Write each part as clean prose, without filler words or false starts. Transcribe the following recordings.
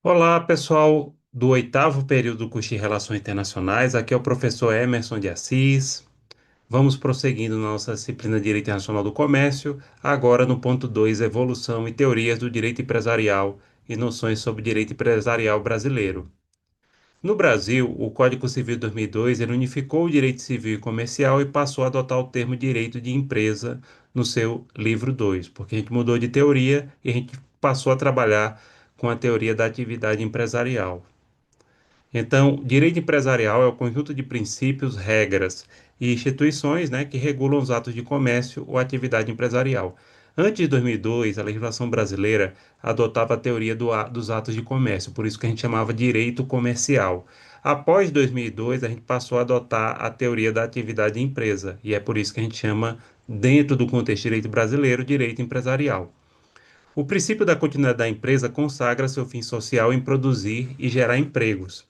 Olá, pessoal do oitavo período do curso de Relações Internacionais. Aqui é o professor Emerson de Assis. Vamos prosseguindo na nossa disciplina de Direito Internacional do Comércio, agora no ponto 2, Evolução e Teorias do Direito Empresarial e Noções sobre Direito Empresarial Brasileiro. No Brasil, o Código Civil de 2002 ele unificou o direito civil e comercial e passou a adotar o termo direito de empresa no seu livro 2, porque a gente mudou de teoria e a gente passou a trabalhar com a teoria da atividade empresarial. Então, direito empresarial é o conjunto de princípios, regras e instituições, né, que regulam os atos de comércio ou atividade empresarial. Antes de 2002, a legislação brasileira adotava a teoria dos atos de comércio, por isso que a gente chamava direito comercial. Após 2002, a gente passou a adotar a teoria da atividade de empresa, e é por isso que a gente chama, dentro do contexto de direito brasileiro, direito empresarial. O princípio da continuidade da empresa consagra seu fim social em produzir e gerar empregos.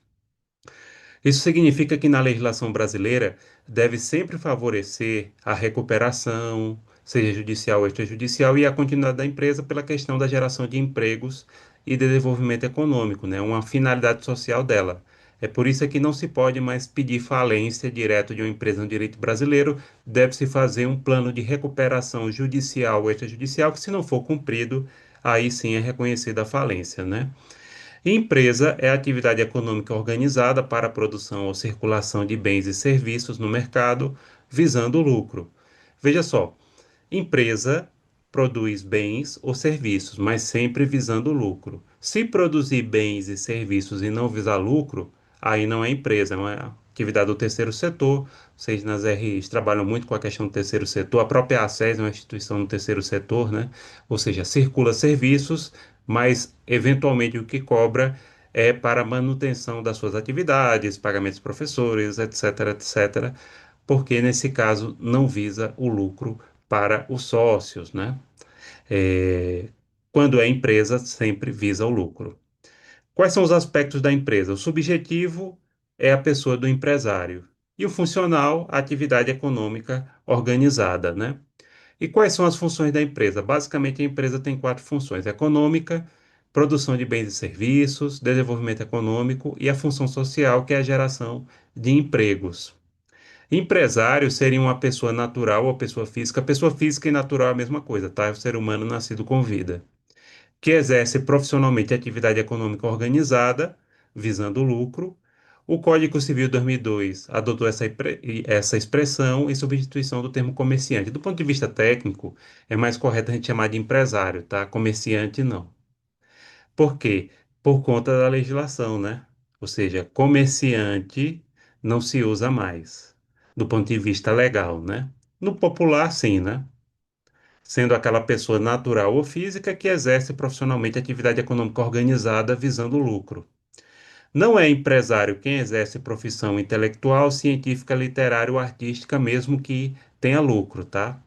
Isso significa que na legislação brasileira deve sempre favorecer a recuperação, seja judicial ou extrajudicial, e a continuidade da empresa pela questão da geração de empregos e de desenvolvimento econômico, né? Uma finalidade social dela. É por isso que não se pode mais pedir falência direto de uma empresa no direito brasileiro, deve-se fazer um plano de recuperação judicial ou extrajudicial, que se não for cumprido, aí sim é reconhecida a falência, né? Empresa é a atividade econômica organizada para a produção ou circulação de bens e serviços no mercado, visando o lucro. Veja só, empresa produz bens ou serviços, mas sempre visando o lucro. Se produzir bens e serviços e não visar lucro, aí não é empresa, é uma atividade do terceiro setor. Vocês nas RIs trabalham muito com a questão do terceiro setor. A própria ACES é uma instituição do terceiro setor, né? Ou seja, circula serviços, mas eventualmente o que cobra é para a manutenção das suas atividades, pagamentos de professores, etc, etc, porque nesse caso não visa o lucro para os sócios, né? É, quando é empresa, sempre visa o lucro. Quais são os aspectos da empresa? O subjetivo é a pessoa do empresário e o funcional, a atividade econômica organizada, né? E quais são as funções da empresa? Basicamente, a empresa tem quatro funções: econômica, produção de bens e serviços, desenvolvimento econômico e a função social, que é a geração de empregos. Empresário seria uma pessoa natural ou pessoa física. Pessoa física e natural é a mesma coisa, tá? É o ser humano nascido com vida. Que exerce profissionalmente atividade econômica organizada, visando o lucro. O Código Civil de 2002 adotou essa expressão em substituição do termo comerciante. Do ponto de vista técnico, é mais correto a gente chamar de empresário, tá? Comerciante não. Por quê? Por conta da legislação, né? Ou seja, comerciante não se usa mais, do ponto de vista legal, né? No popular, sim, né? Sendo aquela pessoa natural ou física que exerce profissionalmente atividade econômica organizada visando lucro. Não é empresário quem exerce profissão intelectual, científica, literária ou artística, mesmo que tenha lucro, tá?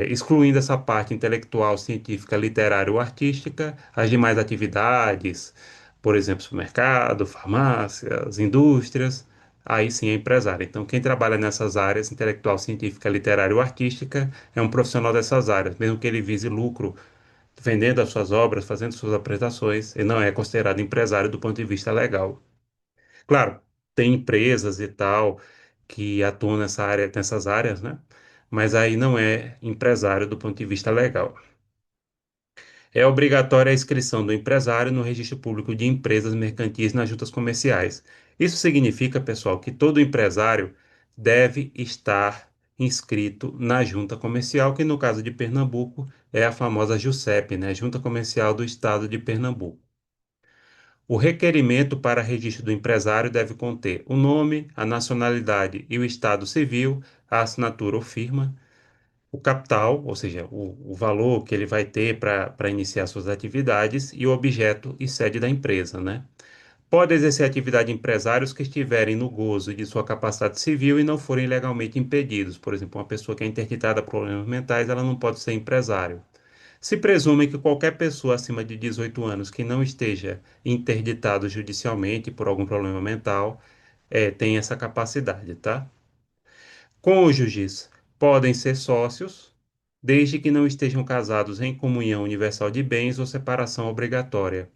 Excluindo essa parte intelectual, científica, literária ou artística, as demais atividades, por exemplo, supermercado, farmácias, indústrias, aí sim é empresário. Então, quem trabalha nessas áreas, intelectual, científica, literária ou artística, é um profissional dessas áreas, mesmo que ele vise lucro vendendo as suas obras, fazendo suas apresentações, ele não é considerado empresário do ponto de vista legal. Claro, tem empresas e tal que atuam nessa área, nessas áreas, né? Mas aí não é empresário do ponto de vista legal. É obrigatória a inscrição do empresário no registro público de empresas mercantis nas juntas comerciais. Isso significa, pessoal, que todo empresário deve estar inscrito na junta comercial, que no caso de Pernambuco é a famosa JUSEP, né? Junta Comercial do Estado de Pernambuco. O requerimento para registro do empresário deve conter o nome, a nacionalidade e o estado civil, a assinatura ou firma, o capital, ou seja, o valor que ele vai ter para iniciar suas atividades e o objeto e sede da empresa, né? Pode exercer atividade empresários que estiverem no gozo de sua capacidade civil e não forem legalmente impedidos. Por exemplo, uma pessoa que é interditada por problemas mentais, ela não pode ser empresário. Se presume que qualquer pessoa acima de 18 anos que não esteja interditado judicialmente por algum problema mental, tem essa capacidade, tá? Cônjuges podem ser sócios, desde que não estejam casados em comunhão universal de bens ou separação obrigatória.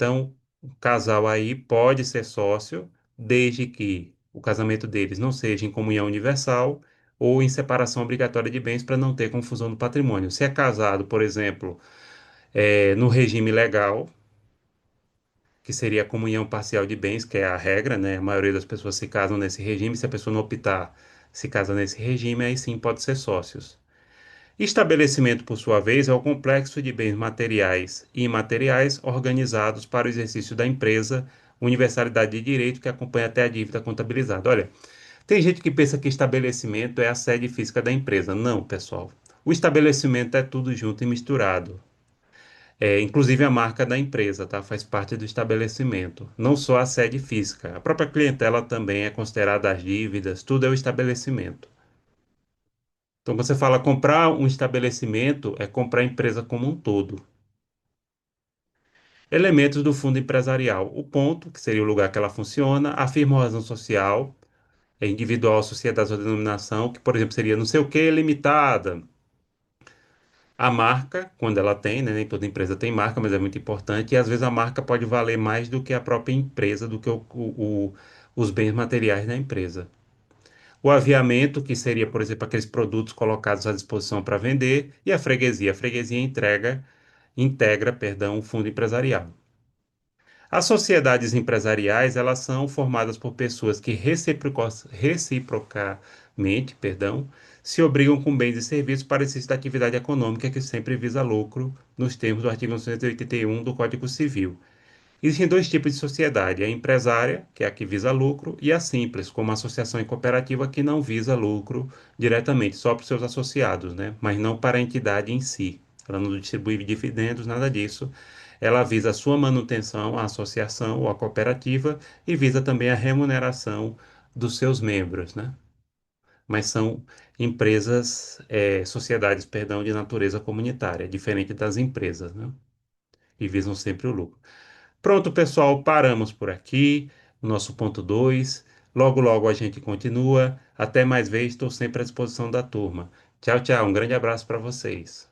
Então, o casal aí pode ser sócio, desde que o casamento deles não seja em comunhão universal ou em separação obrigatória de bens para não ter confusão do patrimônio. Se é casado, por exemplo, no regime legal, que seria a comunhão parcial de bens, que é a regra, né? A maioria das pessoas se casam nesse regime. Se a pessoa não optar se casa nesse regime, aí sim pode ser sócios. Estabelecimento, por sua vez, é o complexo de bens materiais e imateriais organizados para o exercício da empresa, universalidade de direito que acompanha até a dívida contabilizada. Olha, tem gente que pensa que estabelecimento é a sede física da empresa. Não, pessoal. O estabelecimento é tudo junto e misturado. Inclusive a marca da empresa, tá? Faz parte do estabelecimento. Não só a sede física. A própria clientela também é considerada as dívidas, tudo é o estabelecimento. Então, quando você fala comprar um estabelecimento, é comprar a empresa como um todo. Elementos do fundo empresarial. O ponto, que seria o lugar que ela funciona, afirma a razão social, é individual, sociedade ou denominação, que, por exemplo, seria não sei o que limitada. A marca, quando ela tem, né? Nem toda empresa tem marca, mas é muito importante, e às vezes a marca pode valer mais do que a própria empresa, do que os bens materiais da empresa. O aviamento, que seria, por exemplo, aqueles produtos colocados à disposição para vender, e a freguesia. A freguesia integra, perdão, o fundo empresarial. As sociedades empresariais, elas são formadas por pessoas que reciprocamente, perdão, se obrigam com bens e serviços para exercício da atividade econômica que sempre visa lucro, nos termos do artigo 981 do Código Civil. Existem dois tipos de sociedade: a empresária, que é a que visa lucro, e a simples, como a associação e cooperativa, que não visa lucro diretamente, só para os seus associados, né? Mas não para a entidade em si. Ela não distribui dividendos, nada disso. Ela visa a sua manutenção, a associação ou a cooperativa, e visa também a remuneração dos seus membros, né? Mas são empresas, sociedades, perdão, de natureza comunitária, diferente das empresas, né? E visam sempre o lucro. Pronto, pessoal, paramos por aqui, o nosso ponto 2. Logo, logo a gente continua. Até mais vez, estou sempre à disposição da turma. Tchau, tchau. Um grande abraço para vocês.